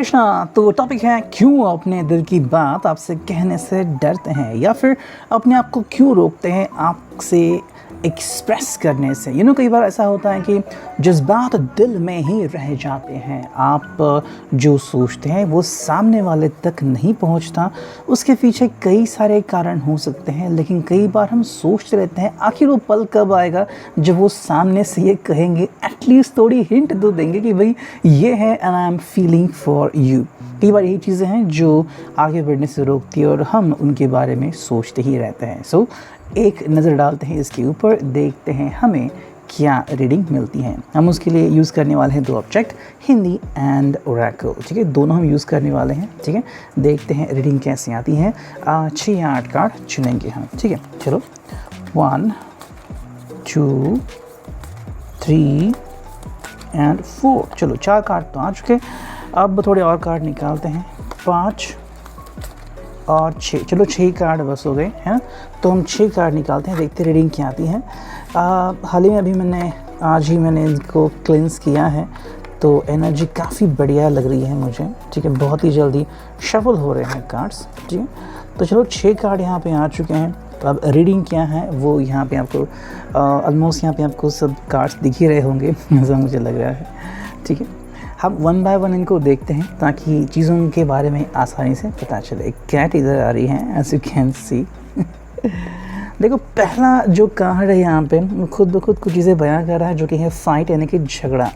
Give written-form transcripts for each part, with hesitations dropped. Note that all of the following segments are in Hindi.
कृष्णा। तो टॉपिक है क्यों अपने दिल की बात आपसे कहने से डरते हैं या फिर अपने आप को क्यों रोकते हैं आपसे एक्सप्रेस करने से। कई बार ऐसा होता है कि जज्बात दिल में ही रह जाते हैं। आप जो सोचते हैं वो सामने वाले तक नहीं पहुंचता। उसके पीछे कई सारे कारण हो सकते हैं, लेकिन कई बार हम सोचते रहते हैं आखिर वो पल कब आएगा जब वो सामने से ये कहेंगे, एटलीस्ट थोड़ी हिंट तो देंगे कि भाई ये है and I am feeling for you. कई बार यही चीज़ें हैं जो आगे बढ़ने से रोकती है और हम उनके बारे में सोचते ही रहते हैं। सो एक नज़र डालते हैं इसके ऊपर, देखते हैं हमें क्या रीडिंग मिलती है। हम उसके लिए यूज़ करने वाले हैं दो ऑब्जेक्ट, हिंदी एंड ओरेकल। ठीक है, दोनों हम यूज़ करने वाले हैं। ठीक है, देखते हैं रीडिंग कैसे आती है। 6 या 8 कार्ड चुनेंगे हम। ठीक है, चलो 1 2 3 एंड 4। चलो 4 कार्ड तो आ चुके। अब थोड़े और कार्ड निकालते हैं, 5 और 6। चलो 6 कार्ड बस हो गए हैं, तो हम 6 कार्ड निकालते हैं, देखते रीडिंग क्या आती है। हाल ही में अभी आज ही मैंने इनको क्लेंस किया है, तो एनर्जी काफ़ी बढ़िया लग रही है मुझे। ठीक है, बहुत ही जल्दी शफल हो रहे हैं कार्ड्स। ठीक है, तो चलो 6 कार्ड यहाँ पे आ चुके हैं। तो अब रीडिंग क्या है वो यहाँ पे आपको ऑलमोस्ट यहाँ पे आपको सब कार्ड्स दिख ही रहे होंगे ऐसा मुझे लग रहा है। ठीक है, हम 1 बाय 1 इनको देखते हैं ताकि चीज़ों के बारे में आसानी से पता चले। कैट इधर आ रही है, एज यू कैन सी। देखो, पहला जो कार्ड है यहाँ पे खुद ब खुद कुछ चीज़ें बयां कर रहा है, जो कि है फाइट, यानी कि झगड़ा।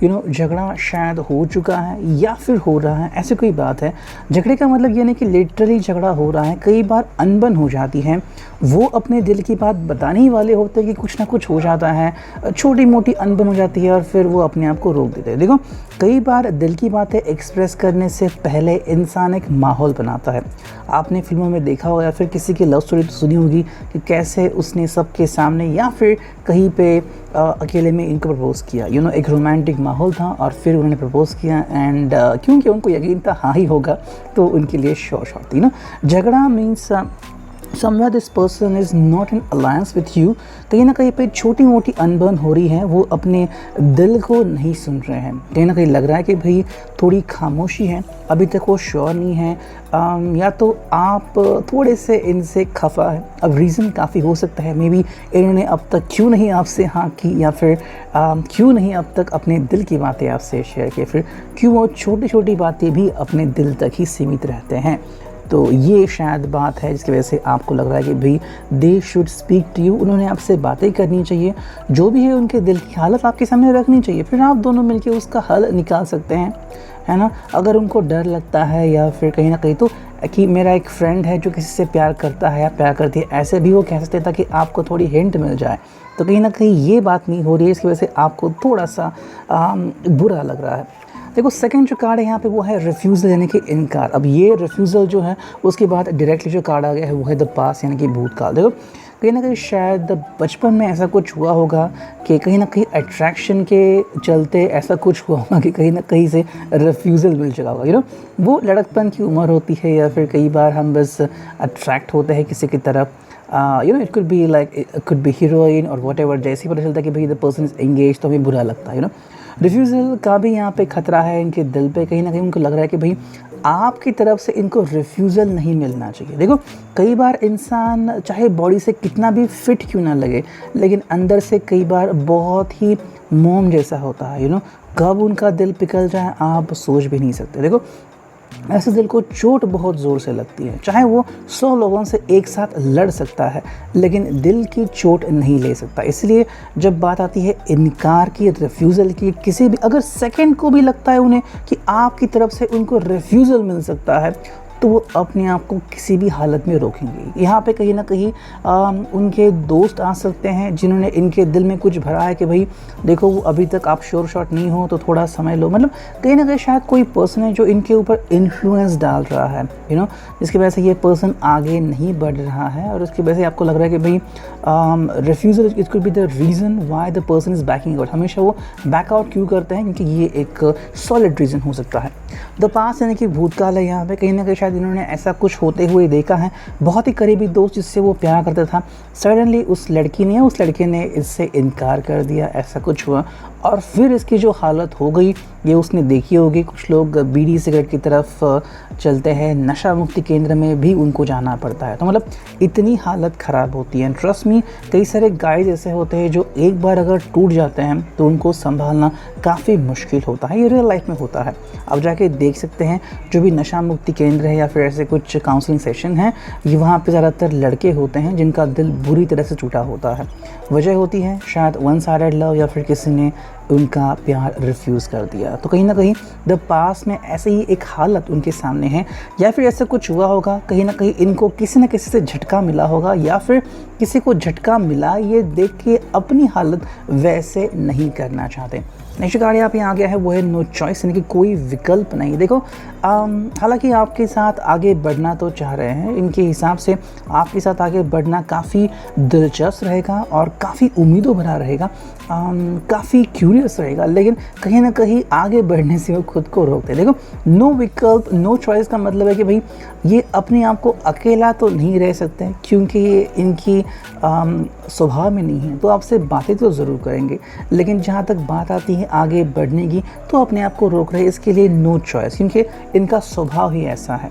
झगड़ा शायद हो चुका है या फिर हो रहा है, ऐसी कोई बात है। झगड़े का मतलब ये नहीं कि लिटरली झगड़ा हो रहा है, कई बार अनबन हो जाती है। वो अपने दिल की बात बताने ही वाले होते हैं कि कुछ ना कुछ हो जाता है, छोटी मोटी अनबन हो जाती है और फिर वो अपने आप को रोक देते हैं। देखो, कई बार दिल की बातें एक्सप्रेस करने से पहले इंसान एक माहौल बनाता है। आपने फिल्मों में देखा होगा या फिर किसी की लव स्टोरी तो सुनी होगी कि कैसे उसने सबके सामने या फिर कहीं पे अकेले में इनको प्रपोज़ किया। एक रोमांटिक माहौल था और फिर उन्होंने प्रपोज़ किया एंड क्योंकि उनको यकीन था हाँ ही होगा, तो उनके लिए शॉर्ट थी। झगड़ा means somewhere this person is not in alliance with you। कहीं ना कहीं पे छोटी मोटी अनबन हो रही है, वो अपने दिल को नहीं सुन रहे हैं। कहीं ना कहीं लग रहा है कि भाई थोड़ी खामोशी है, अभी तक वो श्योर नहीं है, या तो आप थोड़े से इनसे खफा है। अब रीज़न काफ़ी हो सकता है, मे बी इन्होंने अब तक क्यों नहीं आपसे हाँ की, या फिर क्यों नहीं अब तक अपने दिल की बातें आपसे शेयर की, फिर क्यों वो छोटी छोटी बातें भी अपने दिल तक ही सीमित रहते हैं। तो ये शायद बात है जिसकी वजह से आपको लग रहा है कि भाई they should speak to you. उन्होंने आपसे बातें करनी चाहिए, जो भी है उनके दिल की हालत आपके सामने रखनी चाहिए, फिर आप दोनों मिलकर उसका हल निकाल सकते हैं, है ना। अगर उनको डर लगता है या फिर कहीं ना कहीं तो कि मेरा एक फ्रेंड है जो किसी से प्यार करता है या प्यार करती है, ऐसे भी वो कह सकते था कि आपको थोड़ी हिंट मिल जाए, तो कहीं ना कहीं ये बात नहीं हो रही है, इसकी वजह से आपको थोड़ा सा बुरा लग रहा है। देखो, सेकंड जो कार्ड है यहाँ पे वो है रिफ्यूज़ल, यानी कि इनकार। अब ये रिफ्यूज़ल जो है उसके बाद डायरेक्टली जो कार्ड आ गया है वो है द पास्ट, यानी कि भूतकाल। देखो, कहीं ना कहीं शायद बचपन में ऐसा कुछ हुआ होगा कि कहीं ना कहीं अट्रैक्शन के चलते ऐसा कुछ हुआ होगा कि कहीं ना कहीं से रिफ्यूज़ल मिल चुका होगा। वो लड़कपन की उम्र होती है या फिर कई बार हम बस अट्रैक्ट होते हैं किसी की तरफ। It could be like, it could be heroine और वट एवर। जैसे ही पता चलता है कि भाई द पर्सन इज़ एंगेज, तो हमें बुरा लगता है। रिफ्यूज़ल का भी यहाँ पे ख़तरा है इनके दिल पे। कहीं ना कहीं उनको लग रहा है कि भाई आपकी तरफ से इनको रिफ्यूज़ल नहीं मिलना चाहिए। देखो, कई बार इंसान चाहे बॉडी से कितना भी फिट क्यों ना लगे, लेकिन अंदर से कई बार बहुत ही मोम जैसा होता है। कब उनका दिल पिघल जाए आप सोच भी नहीं सकते। देखो, ऐसे दिल को चोट बहुत ज़ोर से लगती है, चाहे वो 100 लोगों से एक साथ लड़ सकता है, लेकिन दिल की चोट नहीं ले सकता। इसलिए जब बात आती है इनकार की, रिफ्यूज़ल की, किसी भी अगर सेकंड को भी लगता है उन्हें कि आपकी तरफ से उनको रिफ्यूज़ल मिल सकता है, तो वो अपने आप को किसी भी हालत में रोकेंगे। यहाँ पे कहीं ना कहीं उनके दोस्त आ सकते हैं जिन्होंने इनके दिल में कुछ भरा है कि भाई देखो, वो अभी तक आप श्योर शॉट नहीं हो तो थोड़ा समय लो। मतलब कहीं ना कहीं शायद कोई पर्सन है जो इनके ऊपर इन्फ्लुएंस डाल रहा है, जिसकी वजह से ये पर्सन आगे नहीं बढ़ रहा है और उसकी वजह से आपको लग रहा है कि भाई refusal it could be the reason why the person is banking out. हमेशा वो बैक आउट क्यों करते हैं, क्योंकि ये एक सॉलिड रीज़न हो सकता है। द पास्ट यानी कि भूतकाल है यहाँ पे। कहीं ना कहीं शायद इन्होंने ऐसा कुछ होते हुए देखा है। बहुत ही करीबी दोस्त जिससे वो प्यार करता था, सडनली उस लड़के ने इससे इनकार कर दिया, ऐसा कुछ हुआ और फिर इसकी जो हालत हो गई ये उसने देखी होगी। कुछ लोग बीड़ी सिगरेट की तरफ चलते हैं, नशा मुक्ति केंद्र में भी उनको जाना पड़ता है। तो मतलब इतनी हालत ख़राब होती है। ट्रस्ट मी, कई सारे गाइस ऐसे होते हैं जो एक बार अगर टूट जाते हैं तो उनको संभालना काफ़ी मुश्किल होता है। ये रियल लाइफ में होता है। आप जाके देख सकते हैं जो भी नशा मुक्ति केंद्र है या फिर ऐसे कुछ काउंसलिंग सेशन है, ये वहाँ पे ज़्यादातर लड़के होते हैं जिनका दिल बुरी तरह से टूटा होता है। वजह होती है शायद वन साइडेड लव, या फिर किसी ने उनका प्यार रिफ्यूज़ कर दिया। तो कहीं ना कहीं द पास में ऐसे ही एक हालत उनके सामने है, या फिर ऐसा कुछ हुआ होगा, कहीं ना कहीं इनको किसी न किसी से झटका मिला होगा, या फिर किसी को झटका मिला, ये देख के अपनी हालत वैसे नहीं करना चाहते। नेक्स्ट कार्ड यहाँ पे आ गया है, वो है नो चॉइस, यानी कि कोई विकल्प नहीं। देखो हालांकि आपके साथ आगे बढ़ना तो चाह रहे हैं, इनके हिसाब से आपके साथ आगे बढ़ना काफ़ी दिलचस्प रहेगा और काफ़ी उम्मीदों भरा रहेगा, काफ़ी क्यूरियस रहेगा, लेकिन कहीं ना कहीं आगे बढ़ने से वो खुद को रोकते हैं। देखो नो विकल्प, नो चॉइस का मतलब है कि भाई ये अपने आप को अकेला तो नहीं रह सकते, क्योंकि ये इनकी स्वभाव में नहीं है। तो आपसे बातें तो ज़रूर करेंगे, लेकिन जहाँ तक बात आती है आगे बढ़ने की, तो अपने आप को रोक रहे हैं। इसके लिए नो चॉइस, क्योंकि इनका स्वभाव ही ऐसा है।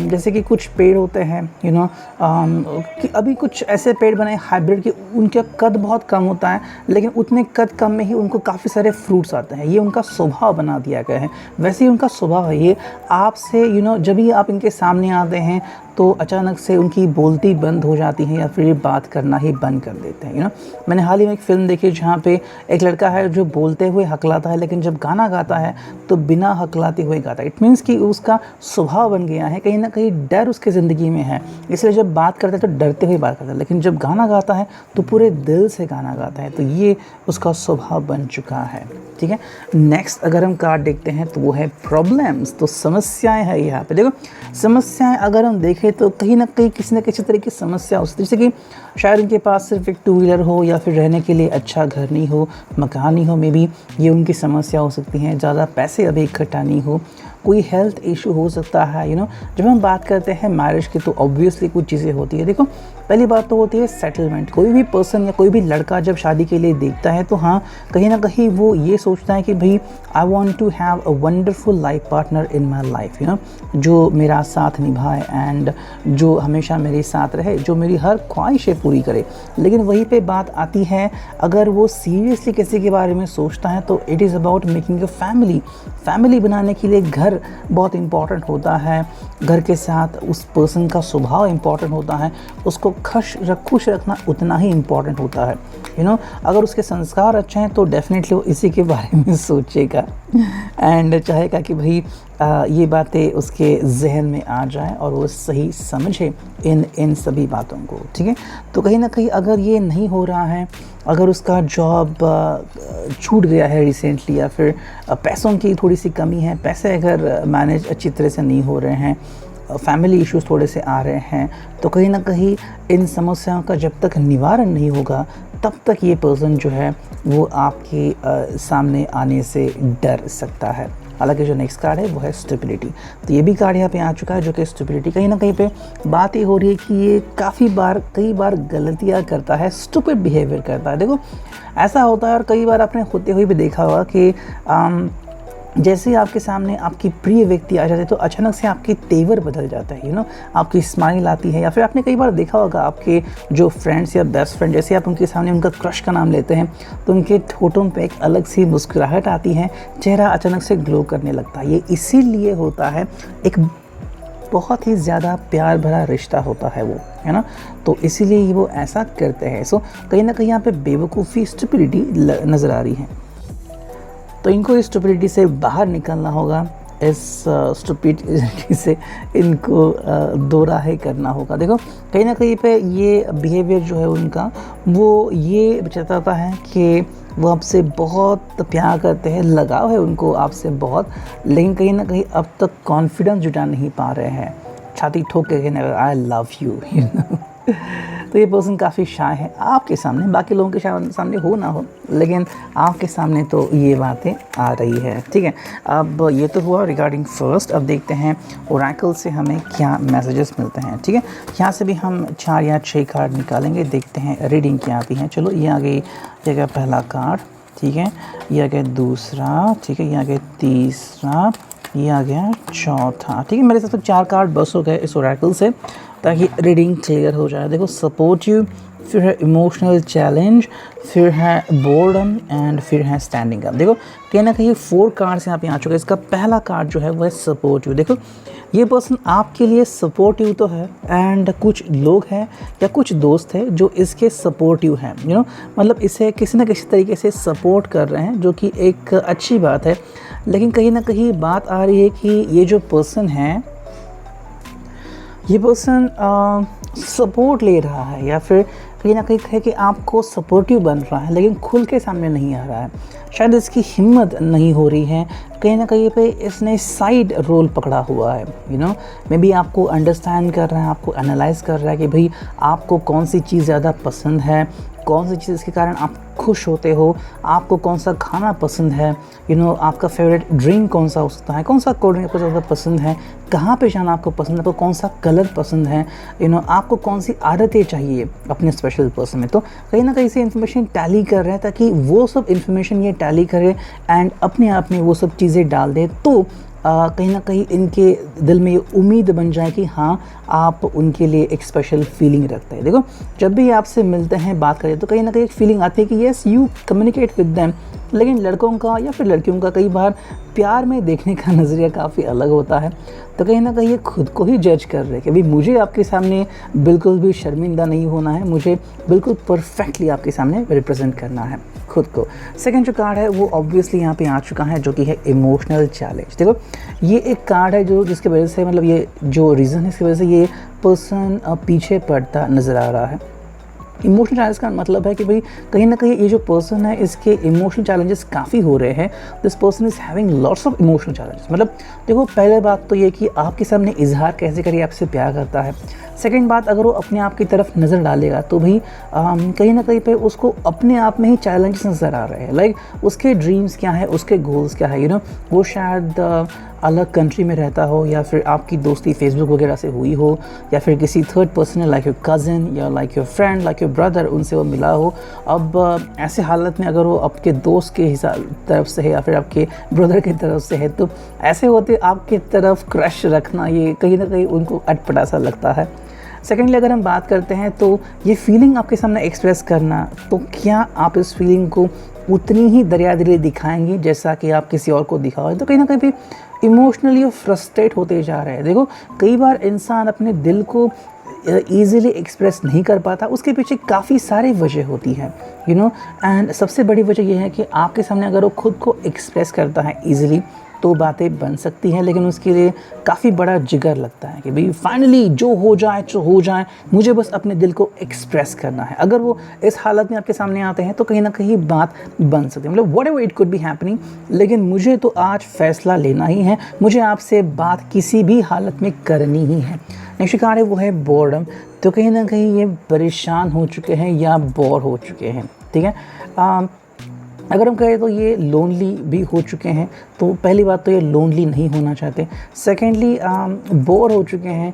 जैसे कि कुछ पेड़ होते हैं कि अभी कुछ ऐसे पेड़ बने हाइब्रिड के, उनका कद बहुत कम होता है, लेकिन उतने कद कम में ही उनको काफ़ी सारे फ्रूट्स आते हैं। ये उनका स्वभाव बना दिया गया है, वैसे ही उनका स्वभाव है। ये आपसे जब भी आप इनके सामने आते हैं तो अचानक से उनकी बोलती बंद हो जाती है, या फिर ये बात करना ही बंद कर देते हैं। मैंने हाल ही में एक फ़िल्म देखी जहाँ पे एक लड़का है जो बोलते हुए हकलाता है, लेकिन जब गाना गाता है तो बिना हकलाते हुए गाता है। इट मीन्स कि उसका स्वभाव बन गया है, कहीं ना कहीं डर उसकी ज़िंदगी में है, इसलिए जब बात करता है तो डरते हुए बात करता है, लेकिन जब गाना गाता है तो पूरे दिल से गाना गाता है। तो ये उसका स्वभाव बन चुका है। ठीक है, नेक्स्ट अगर हम कार्ड देखते हैं तो वो है प्रॉब्लम्स। तो समस्याएं है यहाँ पे। देखो समस्याएं अगर हम देखें तो कहीं ना कहीं किसी न किसी तरह की समस्या हो सकती है, जैसे कि शायद उनके पास सिर्फ एक 2 व्हीलर हो, या फिर रहने के लिए अच्छा घर नहीं हो, मकान नहीं हो, मे बी ये उनकी समस्या हो सकती है। ज़्यादा पैसे अभी इकट्ठा नहीं हो, कोई हेल्थ इशू हो सकता है। जब हम बात करते हैं मैरिज की तो ऑब्वियसली कुछ चीज़ें होती है। देखो पहली बात तो होती है सेटलमेंट। कोई भी पर्सन या कोई भी लड़का जब शादी के लिए देखता है तो हाँ, कहीं ना कहीं वो ये सोचता है कि भाई I want to have a wonderful life partner in my life, जो मेरा साथ निभाए एंड जो हमेशा मेरे साथ रहे, जो मेरी हर ख्वाहिशें पूरी करे। लेकिन वहीं पे बात आती है, अगर वो सीरियसली किसी के बारे में सोचता है तो it is about making a family. Family बनाने के लिए घर बहुत इम्पॉर्टेंट होता है, घर के साथ उस पर्सन का स्वभाव इम्पॉर्टेंट होता है, उसको खुश रखना उतना ही इम्पॉर्टेंट होता है। अगर उसके संस्कार अच्छे हैं तो डेफिनेटली वो इसी के बारे में सोचेगा एंड चाहेगा कि भाई ये बातें उसके जहन में आ जाए और वो सही समझे इन सभी बातों को। ठीक है, तो कहीं ना कहीं अगर ये नहीं हो रहा है, अगर उसका जॉब छूट गया है रिसेंटली, या फिर पैसों की थोड़ी सी कमी है, पैसे अगर मैनेज अच्छी तरह से नहीं हो रहे हैं, फैमिली इश्यूज़ थोड़े से आ रहे हैं, तो कहीं ना कहीं इन समस्याओं का जब तक निवारण नहीं होगा तब तक ये पर्सन जो है वो आपके सामने आने से डर सकता है। हालांकि जो नेक्स्ट कार्ड है वो है स्टेबिलिटी। तो ये भी कार्ड यहाँ पे आ चुका है, जो कि स्टेबिलिटी कहीं ना कहीं पे बात ये हो रही है कि ये कई बार गलतियाँ करता है, स्टूपिड बिहेवियर करता है। देखो ऐसा होता है, और कई बार आपने होते हुए भी देखा होगा कि जैसे ही आपके सामने आपकी प्रिय व्यक्ति आ जाते हैं तो अचानक से आपकी तेवर बदल जाता है। आपकी स्माइल आती है, या फिर आपने कई बार देखा होगा आपके जो फ्रेंड्स या बेस्ट फ्रेंड, जैसे आप उनके सामने उनका क्रश का नाम लेते हैं तो उनके होठों पे एक अलग सी मुस्कुराहट आती है, चेहरा अचानक से ग्लो करने लगता है। ये इसीलिए होता है, एक बहुत ही ज़्यादा प्यार भरा रिश्ता होता है वो, है ना। तो इसीलिए वो ऐसा करते हैं। सो कहीं ना कहीं यहाँ पे बेवकूफ़ी, स्टुपिडिटी नज़र आ रही है। तो इनको इस स्टुपिडिटी से बाहर निकलना होगा, इस स्टुपिडिटी से इनको दो राहें करना होगा। देखो कहीं ना कहीं पे ये बिहेवियर जो है उनका, वो ये बताता है कि वो आपसे बहुत प्यार करते हैं, लगाव है उनको आपसे बहुत, लेकिन कहीं ना कहीं अब तक कॉन्फिडेंस जुटा नहीं पा रहे हैं, छाती ठोक के कहने आई लव यू। तो ये पर्सन काफ़ी शाय है आपके सामने, बाकी लोगों के सामने हो ना हो, लेकिन आपके सामने तो ये बातें आ रही है। ठीक है, अब ये तो हुआ रिगार्डिंग फर्स्ट। अब देखते हैं ओरेकल से हमें क्या मैसेजेस मिलते हैं। ठीक है, यहाँ से भी हम 4 या 6 कार्ड निकालेंगे, देखते हैं रीडिंग क्या आती है। चलो ये आ गई जगह पहला कार्ड। ठीक है, ये आ गया दूसरा, ठीक है, ये आ गया तीसरा, ये आ गया चौथा, ठीक है। मेरे साथ तो 4 कार्ड बस हो गए इस ओरेकल से, ताकि रीडिंग क्लियर हो जाए। देखो सपोर्टिव, फिर है इमोशनल चैलेंज, फिर है बोर्डम एंड फिर है स्टैंडिंग अप। देखो कहीं ना कहीं 4 कार्ड्स यहाँ पे आ चुके हैं। इसका पहला कार्ड जो है वो है सपोर्टिव। देखो ये पर्सन आपके लिए सपोर्टिव तो है, एंड कुछ लोग हैं या कुछ दोस्त हैं जो इसके सपोर्टिव हैं, मतलब इसे किसी न किसी तरीके से सपोर्ट कर रहे हैं, जो कि एक अच्छी बात है। लेकिन कहीं ना कहीं बात आ रही है कि ये जो पर्सन है, ये पर्सन सपोर्ट ले रहा है या फिर कहीं ना कहीं है कि आपको सपोर्टिव बन रहा है, लेकिन खुल के सामने नहीं आ रहा है। शायद इसकी हिम्मत नहीं हो रही है, कहीं ना कहीं पे इसने साइड रोल पकड़ा हुआ है। मे बी आपको अंडरस्टैंड कर रहा है, आपको एनालाइज कर रहा है कि भाई आपको कौन सी चीज़ ज़्यादा पसंद है, कौन सी चीज़ के कारण आप खुश होते हो, आपको कौन सा खाना पसंद है, आपका फेवरेट ड्रिंक कौन सा हो सकता है, कौन सा कोल्ड ड्रिंक आपको ज़्यादा पसंद है, कहाँ पे जाना आपको पसंद है, आपको कौन सा कलर पसंद है, आपको कौन सी आदतें चाहिए अपने स्पेशल पर्सन में। तो कहीं ना कहीं से इन्फॉर्मेशन टैली कर रहे हैं, ताकि वो सब इन्फॉर्मेशन ये टैली करे एंड अपने आप में वो सब चीज़ें डाल दे, तो कहीं ना कहीं इनके दिल में ये उम्मीद बन जाए कि हाँ आप उनके लिए एक स्पेशल फीलिंग रखते हैं। देखो जब भी आपसे मिलते हैं, बात करें, तो कहीं ना कहीं एक फीलिंग आती है कि yes you communicate with them. लेकिन लड़कों का या फिर लड़कियों का कई बार प्यार में देखने का नज़रिया काफ़ी अलग होता है। तो कहीं ना कहीं ये खुद को ही जज कर रहे हैं कि भाई मुझे आपके सामने बिल्कुल भी शर्मिंदा नहीं होना है, मुझे बिल्कुल परफेक्टली आपके सामने रिप्रेजेंट करना है खुद को। सेकंड जो कार्ड है वो ऑब्वियसली यहाँ पे आ चुका है, जो कि है इमोशनल चैलेंज। देखो ये एक कार्ड है जो जिसकी वजह से, मतलब ये जो रीज़न है इसकी वजह से ये पर्सन पीछे पड़ता नज़र आ रहा है। इमोशनल चैलेंज का मतलब है कि भाई कहीं ना कहीं ये जो पर्सन है इसके इमोशनल चैलेंजेस काफ़ी हो रहे हैं। This person is having lots of emotional challenges. मतलब देखो पहले बात तो ये कि आपके सामने इजहार कैसे करिए आपसे प्यार करता है। सेकंड बात, अगर वो अपने आप की तरफ नज़र डालेगा तो भाई कहीं ना कहीं पे उसको अपने आप में ही चैलेंजेस नज़र आ रहे हैं। लाइक उसके ड्रीम्स क्या है, उसके गोल्स क्या है, वो शायद अलग कंट्री में रहता हो, या फिर आपकी दोस्ती फेसबुक वगैरह से हुई हो, या फिर किसी third person like your cousin या like your friend, like your brother, उनसे वो मिला हो। अब ऐसे हालत में अगर वो आपके दोस्त के हिसाब तरफ से है या फिर आपके ब्रदर की तरफ से है, तो ऐसे होते आपकी तरफ क्रश रखना ये कहीं ना कहीं उनको अटपटा सा लगता है। सेकेंडली अगर हम बात करते हैं तो ये फीलिंग आपके सामने एक्सप्रेस करना, तो क्या आप इस फीलिंग को उतनी ही दरियादिली दिखाएंगे जैसा कि आप किसी और को दिखाओ? तो कहीं ना कहीं भी इमोशनली फ्रस्ट्रेट होते जा रहे हैं। देखो कई बार इंसान अपने दिल को ईज़िली एक्सप्रेस नहीं कर पाता, उसके पीछे काफ़ी सारी वजह होती है, एंड सबसे बड़ी वजह यह है कि आपके सामने अगर वो खुद को एक्सप्रेस करता है ईज़िली तो बातें बन सकती हैं, लेकिन उसके लिए काफ़ी बड़ा जिगर लगता है कि भाई फाइनली जो हो जाए, मुझे बस अपने दिल को एक्सप्रेस करना है। अगर वो इस हालत में आपके सामने आते हैं तो कहीं ना कहीं बात बन सकती है, मतलब what ever it could be happening, लेकिन मुझे तो आज फैसला लेना ही है, मुझे आपसे बात किसी भी हालत में करनी ही है। नेक्स्ट कार्ड है वो है बोर्डम। तो कहीं ना कहीं ये परेशान हो चुके हैं या बोर हो चुके हैं, ठीक है। अगर हम कहें तो ये लोनली भी हो चुके हैं। तो पहली बात तो ये लोनली नहीं होना चाहते। सेकेंडली बोर हो चुके हैं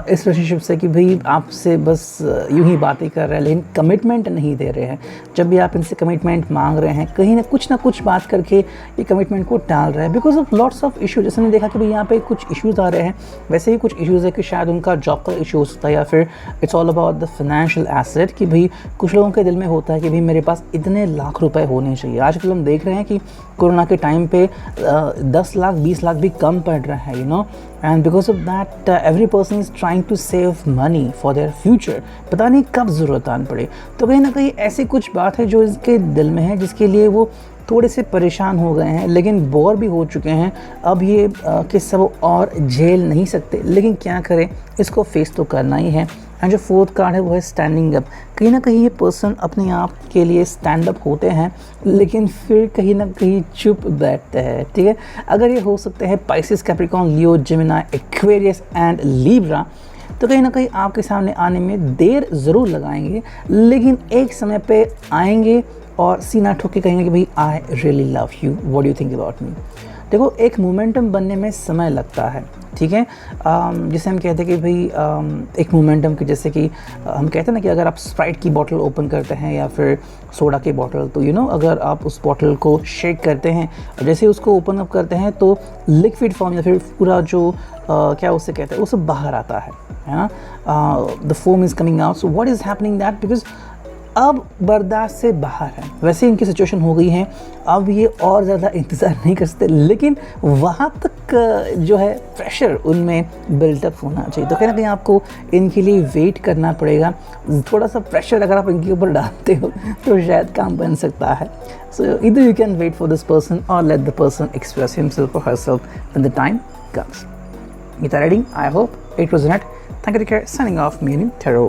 इस रिलेशनशिप से कि भाई आपसे बस यूं ही बातें कर रहे हैं, लेकिन कमिटमेंट नहीं दे रहे हैं। जब भी आप इनसे कमिटमेंट मांग रहे हैं, कहीं ना कुछ बात करके ये कमिटमेंट को टाल रहा है because of lots of issue. जैसे हमने देखा कि भाई यहाँ पे कुछ इश्यूज़ आ रहे हैं, वैसे ही कुछ इश्यूज़ है कि शायद उनका जॉब का इशू हो सकता है, या फिर it's all about the financial asset, कि भाई कुछ लोगों के दिल में होता है कि भाई मेरे पास इतने लाख रुपए होने चाहिए। आजकल हम देख रहे हैं कि कोरोना के टाइम पे 10 लाख 20 लाख भी कम पड़ रहा है, and because of that every person is trying to save money for their future. पता नहीं कब ज़रूरत आन पड़े। तो कहीं ना कहीं ऐसी कुछ बात है जो इसके दिल में है, जिसके लिए वो थोड़े से परेशान हो गए हैं, लेकिन बोर भी हो चुके हैं। अब ये किस्सा वो और झेल नहीं सकते, लेकिन क्या करें, इसको फेस तो करना ही है। एंड जो फोर्थ कार्ड है वो है स्टैंडिंग अप। कहीं ना कहीं ये पर्सन अपने आप के लिए स्टैंड अप होते हैं, लेकिन फिर कहीं ना कहीं चुप बैठते हैं, ठीक है। अगर ये हो सकते हैं Pisces, Capricorn, Leo, Gemini, Aquarius and Libra, तो कहीं ना कहीं आपके सामने आने में देर ज़रूर लगाएंगे, लेकिन एक समय पे आएंगे और सीना ठोक के कहेंगे कि भाई I really love you, what do you think about me. देखो एक मोमेंटम बनने में समय लगता है, ठीक है। जिसे हम कहते हैं कि भाई एक मोमेंटम की, जैसे कि हम कहते हैं ना कि अगर आप स्प्राइट की बॉटल ओपन करते हैं या फिर सोडा की बॉटल, तो अगर आप उस बॉटल को शेक करते हैं और जैसे ही उसको ओपन अप करते हैं तो लिक्विड फॉर्म या फिर पूरा जो क्या उसे कहते हैं वो सब बाहर आता है ना। The foam is coming out. So what is happening that, because अब बर्दाश्त से बाहर है। वैसे इनकी सिचुएशन हो गई है, अब ये और ज़्यादा इंतज़ार नहीं कर सकते, लेकिन वहाँ तक जो है प्रेशर उनमें बिल्टअप होना चाहिए। तो कहीं ना कहीं आपको इनके लिए वेट करना पड़ेगा। थोड़ा सा प्रेशर अगर आप इनके ऊपर डालते हो तो शायद काम बन सकता है। सो इधर you can wait for this person और let the person express himself और herself when the time comes. Gita reading, I hope it was net. Thank you, take care. Signing off, meaning tarot.